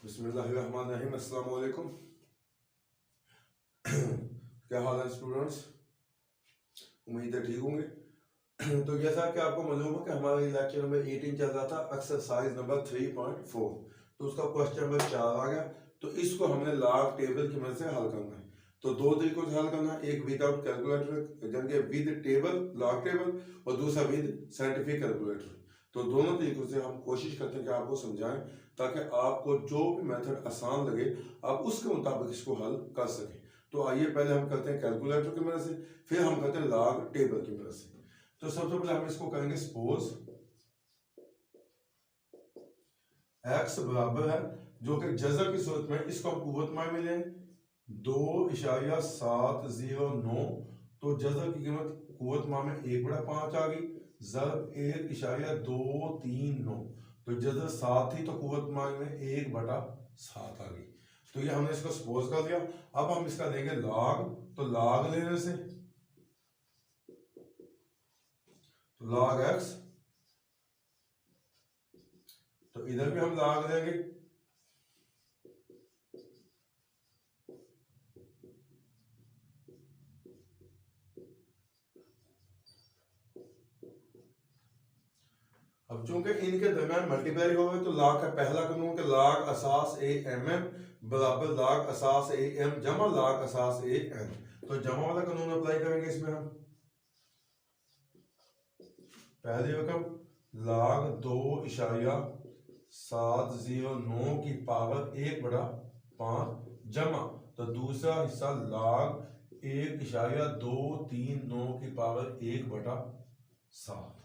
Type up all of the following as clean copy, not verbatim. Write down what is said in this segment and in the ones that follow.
बिस्मिल्लाहिर्रहमानिर्रहीम। अस्सलाम वालेकुम। क्या हाल है स्टूडेंट्स? उम्मीद है ठीक होंगे। तो जैसा कि आपको मालूम है कि हमारे लेक्चर नंबर 18 चल रहा था, एक्सरसाइज नंबर 3.4। तो उसका क्वेश्चन नंबर 4 आ गया। तो इसको हमने लॉग टेबल की मदद से हल करना है। तो दो तरीकों से हल करना है, एक विदाउट कैलकुलेटर यानी कि विद टेबल लॉग टेबल, और दूसरा विद साइंटिफिक कैलकुलेटर। तो दोनों तरीकों से हम कोशिश करते हैं कि आपको समझाएं, ताकि आपको जो भी मेथड आसान लगे आप उसके मुताबिक इसको हल कर सकें। तो आइए पहले हम करते हैं कैलकुलेटर की मदद से, फिर हम करते हैं लॉग टेबल की मदद से। तो सबसे पहले हम इसको करेंगे सपोज x बराबर है, जो कि जज़र की सूरत में इसको हम कुव्वत में मिले 2.709। तो जज़र की कीमत कुव्वत में 1/5 आ गई, ज़रब 1.239। तो जज़र 7 थी तो कुव्वत में 1/7 आ गई। तो ये हमने इसको सपोज कर दिया। अब हम इसका लेंगे लॉग। तो लॉग लेने से लॉग x, तो इधर भी हम लॉग लेंगे। अब चूंकि इनके दरमियान मल्टीप्लाई हो गए, तो लॉग का पहला कानून के लॉग असास ए एम एम बराबर लॉग असास ए एम जमा लॉग असास ए एम। तो जमा वाला कानून अप्लाई करेंगे इसमें हम। पहली रकम लॉग 2.709 की पावर 1/5 जमा, तो दूसरा हिस्सा लॉग 1.239 की पावर 1/7।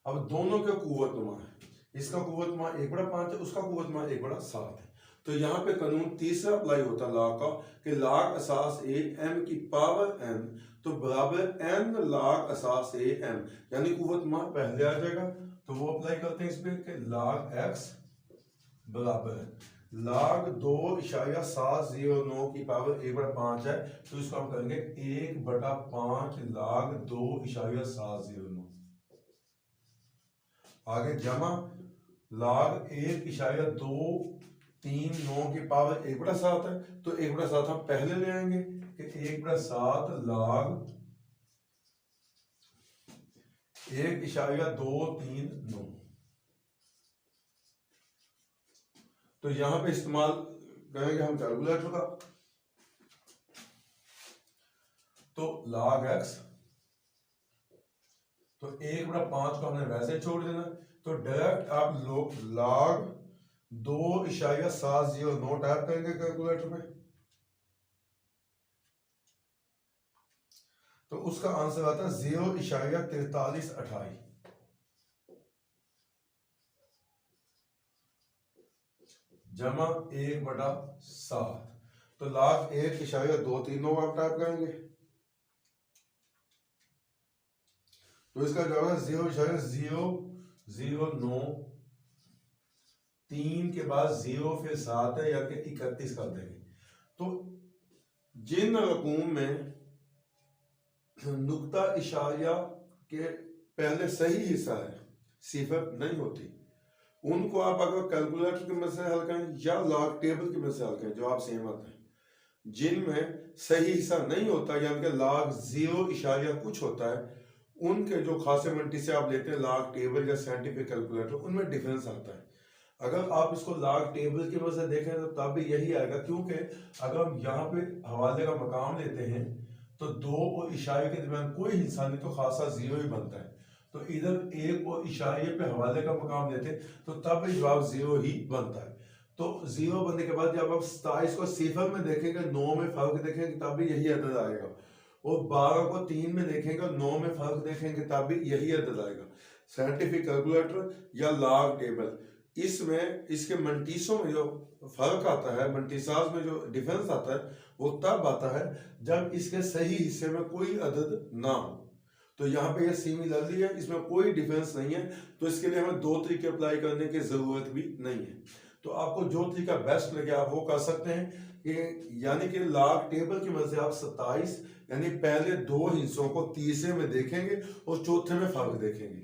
अब दोनों के कुव्वत नुमा है, इसका कुव्वत नुमा 1/5 है, उसका कुव्वत नुमा 1/7 है। तो यहाँ पे कानून तीसरा अप्लाई होता है लॉग का, कि लॉग असास ए एम की पावर एम तो बराबर एन लॉग असास ए एम, यानी कुव्वत नुमा पहले आ जाएगा। तो वो अप्लाई करते हैं इस पे कि लॉग एक्स बराबर है लॉग 2.709 की पावर 1/5 है, तो इसको हम करेंगे 1/5 लॉग 2.709। आगे जमा लॉग 1.239 की पावर 1/7 है, तो 1/7 हम पहले ले आएंगे कि 1/7 लॉग 1.239। तो यहां पे इस्तेमाल करेंगे हम कैलकुलेटर का। तो log x, तो 1/5 को हमने वैसे छोड़ देना, तो डायरेक्ट आप log 2.709 टाइप करेंगे कैलकुलेटर पे। तो उसका आंसर आता है 0.4328 जमा 1/7। तो log 1.239 आप टाइप करेंगे, तो इसका जवाब है 0.009। 3 के बाद 0 फिर 7 है, यानी कि 31 कर देंगे। तो जिन रकूम में नुक्ता इशारिया के पहले सही हिस्सा है, सिफर नहीं होती, उनको आप अगर कैलकुलेटर की मदद से हल करें या लॉग टेबल की मदद से हल करें, जवाब सेम आता है। जिनमें सही हिस्सा नहीं होता, यानी कि लॉग 0 कुछ होता है, उनके जो खासे मंटी से आप लेते हैं लॉग टेबल या साइंटिफिक कैलकुलेटर, उनमें डिफरेंस आता है। अगर आप इसको लॉग टेबल की वजह से देखें तो तब भी यही आएगा, क्योंकि अगर हम यहाँ पे हवाले का मकाम लेते हैं तो 2 और इशारे के दरमियान कोई हिस्सा नहीं, तो खासा 0 ही बनता है। तो इधर 1 और इशारे पे हवाले का मकाम लेते तो तब भी जवाब 0 ही बनता है। तो 0 बनने के बाद जब आप 27 को सिफर में देखेंगे, 9 में फर्क देखेंगे, तब भी यही अदद आएगा। और 12 को 3 में देखेंगे, 9 में फर्क देखेंगे, तब भी यही अदद आएगा। साइंटिफिक कैलकुलेटर या लॉग टेबल, इसमें इसके मंटीसों में जो फर्क आता है, मंटीसाज में जो डिफरेंस आता है, वो तब आता है जब इसके सही हिस्से में कोई अदद ना हो। तो यहाँ पे ये सिमिलरली है, इसमें कोई डिफरेंस नहीं है, तो इसके लिए हमें 2 तरीके अप्लाई करने की जरूरत भी नहीं है। तो आपको जो तरीका बेस्ट लगे आप वो कर सकते हैं, यानी कि लॉग टेबल की मदद से आप 27 यानी पहले 2 हिस्सों को तीसरे में देखेंगे और चौथे में फर्क देखेंगे।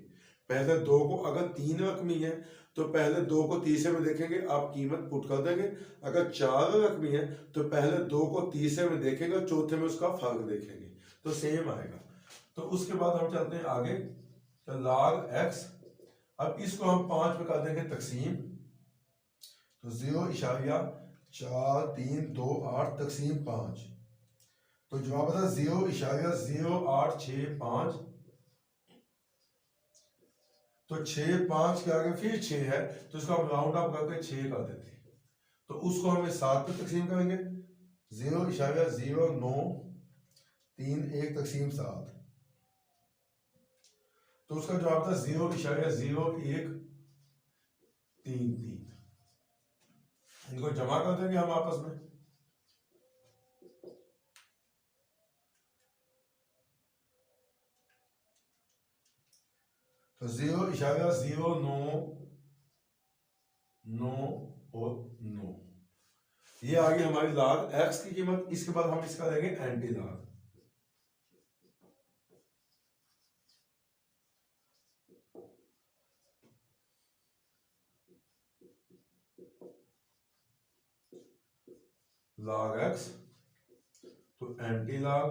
पहले 2 को अगर 3 रकमी है तो पहले 2 को तीसरे में देखेंगे, आप कीमत पुट कर देंगे। अगर 4 रकमी है तो पहले 2 को तीसरे में देखेंगे, चौथे में उसका फर्क देखेंगे, तो सेम आएगा। तो उसके बाद हम चलते हैं आगे, तो log x, अब इसको हम 5 में कर देंगे तकसीम, तो 0.4328 तकसीम 5, तो जवाब आता है 0.0865। तो 6 5 के आगे फिर 6 है, तो इसको हम राउंड अप करके 6 कर देते हैं, तो उसको हमें 7 पे तकसीम करेंगे, 0.0931 तकसीम 7, तो उसका जवाब था 0.0133। इनको जमा कर देंगे हम आपस में, तो 0.09 और 9, ये आ गई हमारी log x की कीमत। इसके बाद हम इसका देंगे एंटी log, log x, तो एंटी log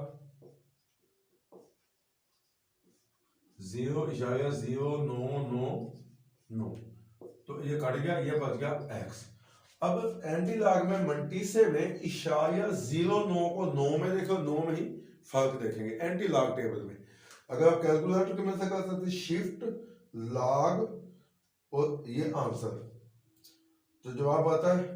0.0999, तो ये कट गया, ये बच गया x। अब एंटी log में मंटीसे में इशारिया 0.9 को 9 में देखो, 9 में ही फर्क देखेंगे एंटी log टेबल में। अगर आप कैलकुलेटर की मदद से कर सकते शिफ्ट log और ये आंसर, तो जवाब आता है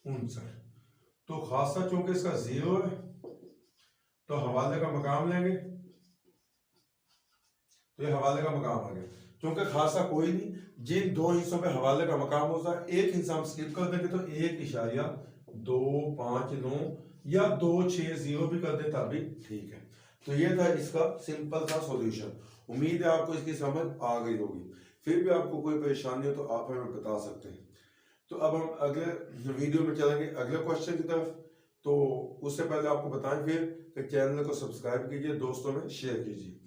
59। तो खासा चूंकि इसका 0 है तो हवाले का मकाम लेंगे, तो ये हवाले का मकाम आ गया। क्योंकि खासा कोई नहीं, जिन 2 हिस्सों पे हवाले का मकाम होता है, एक हिस्सा हम स्किप कर देंगे, तो 1.259 या 260 भी कर दे तब भी ठीक है। तो ये था इसका सिंपल सा सॉल्यूशन। उम्मीद है आपको इसकी समझ आ गई होगी। फिर भी आपको कोई परेशानी हो तो आप हमें बता सकते हैं। तो अब हम अगले वीडियो में चलेंगे अगले क्वेश्चन की तरफ। तो उससे पहले आपको बताएं फिर कि चैनल को सब्सक्राइब कीजिए, दोस्तों में शेयर कीजिए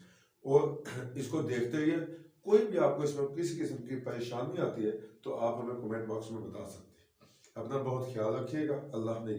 और इसको देखते रहिए। कोई भी आपको इसमें किसी किस्म की परेशानी आती है तो आप हमें कमेंट बॉक्स में बता सकते हैं। अपना बहुत ख्याल रखिएगा। अल्लाह ने